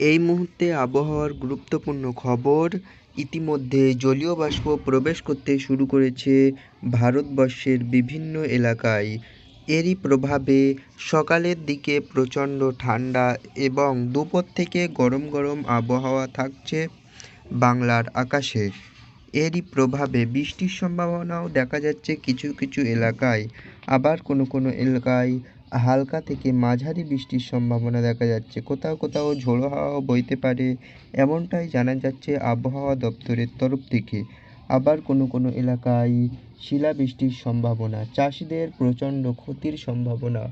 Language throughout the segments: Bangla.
এই মুহূর্তে আবহাওয়ার গুরুত্বপূর্ণ খবর। ইতিমধ্যে জলীয় বাষ্প প্রবেশ করতে শুরু করেছে ভারতবর্ষের বিভিন্ন এলাকায়। এরই প্রভাবে সকালের দিকে প্রচণ্ড ঠান্ডা এবং দুপুর থেকে গরম গরম আবহাওয়া থাকছে বাংলার আকাশে। এরই প্রভাবে বৃষ্টির সম্ভাবনাও দেখা যাচ্ছে কিছু কিছু এলাকায়, আবার কোনো কোনো এলাকায় হালকা থেকে মাঝারি বৃষ্টির সম্ভাবনা দেখা যাচ্ছে। কোথাও কোথাও ঝোড়ো হাওয়াও বইতে পারে, এমনটাই জানা যাচ্ছে আবহাওয়া দপ্তরের তরফ থেকে। আবার কোনো কোনো এলাকায় শিলাবৃষ্টির সম্ভাবনা, চাষিদের প্রচণ্ড ক্ষতির সম্ভাবনা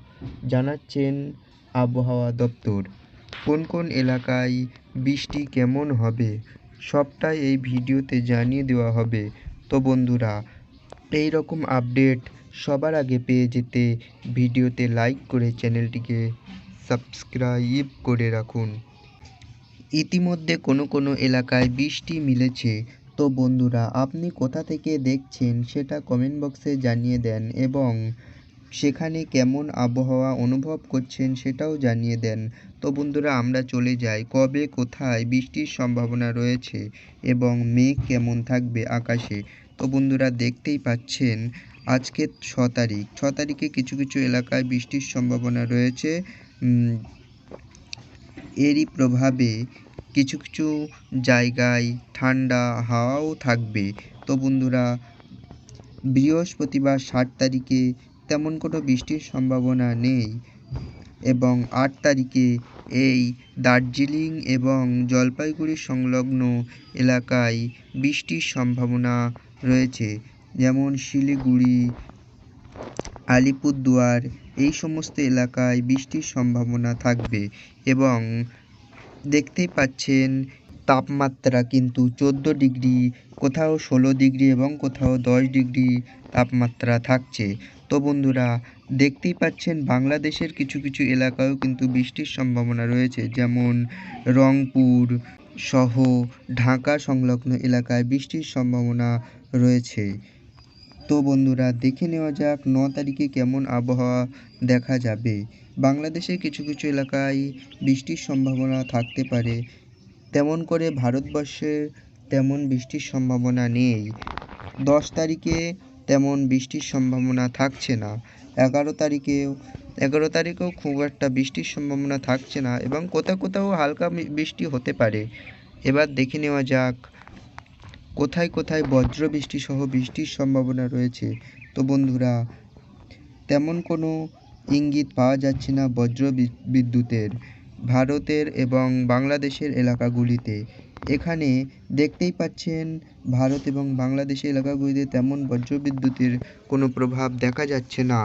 জানাচ্ছেন আবহাওয়া দপ্তর। কোন কোন এলাকায় বৃষ্টি কেমন হবে সবটাই এই ভিডিওতে জানিয়ে দেওয়া হবে। তো বন্ধুরা, এই রকম আপডেট সবার আগে পেয়ে যেতে ভিডিওতে লাইক করে চ্যানেলটিকে সাবস্ক্রাইব করে রাখুন। ইতিমধ্যে কোনো কোনো এলাকায় বৃষ্টি মিলেছে। তো বন্ধুরা, আপনি কোথা থেকে দেখছেন সেটা কমেন্ট বক্সে জানিয়ে দেন এবং সেখানে কেমন আবহাওয়া অনুভব করছেন সেটাও জানিয়ে দেন। তো বন্ধুরা, আমরা চলে যাই কবে কোথায় বৃষ্টির সম্ভাবনা রয়েছে এবং মেঘ কেমন থাকবে আকাশে। তো বন্ধুরা, দেখতেই পাচ্ছেন আজকে 6 তারিখ। 6 তারিখে কিছু কিছু এলাকায় বৃষ্টির সম্ভাবনা রয়েছে। এরই প্রভাবে কিছু কিছু জায়গায় ঠান্ডা হাওয়াও থাকবে। তো বন্ধুরা, বৃহস্পতিবার 7 তারিখে তেমন কোনো বৃষ্টির সম্ভাবনা নেই এবং 8 তারিখে এই দার্জিলিং এবং জলপাইগুড়ি সংলগ্ন এলাকায় বৃষ্টির সম্ভাবনা রয়েছে, যেমন শিলিগুড়ি, আলিপুরদুয়ার এই সমস্ত এলাকায় বৃষ্টির সম্ভাবনা থাকবে। এবং দেখতেই পাচ্ছেন তাপমাত্রা কিন্তু 14 ডিগ্রি, কোথাও 16 ডিগ্রি এবং কোথাও 10 ডিগ্রি তাপমাত্রা থাকছে। তো বন্ধুরা, দেখতেই পাচ্ছেন বাংলাদেশের কিছু কিছু এলাকায়ও কিন্তু বৃষ্টির সম্ভাবনা রয়েছে, যেমন রংপুর সহ ঢাকা সংলগ্ন এলাকায় বৃষ্টির সম্ভাবনা রয়েছে। তো বন্ধুরা, দেখে নেওয়া যাক 9 তারিখে কেমন আবহাওয়া দেখা যাবে। বাংলাদেশের কিছু কিছু এলাকায় বৃষ্টির সম্ভাবনা থাকতে পারে, তেমন করে ভারতবর্ষের তেমন বৃষ্টির সম্ভাবনা নেই। 10 তারিখে তেমন বৃষ্টির সম্ভাবনা থাকছে না। 11 তারিখেও খুব একটা বৃষ্টির সম্ভাবনা থাকছে না এবং কোথাও কোথাও হালকা বৃষ্টি হতে পারে। এবার দেখে নেওয়া যাক কোথায় কোথায় বজ্রবৃষ্টি সহ বৃষ্টির সম্ভাবনা রয়েছে। তো বন্ধুরা, তেমন কোনো ইঙ্গিত পাওয়া যাচ্ছে না বিদ্যুতের ভারতের এবং বাংলাদেশের এলাকাগুলিতে। এখানে দেখতেই পাচ্ছেন ভারত এবং বাংলাদেশের এলাকাগুলিতে তেমন বজ্রবিদ্যুতের কোনো প্রভাব দেখা যাচ্ছে না।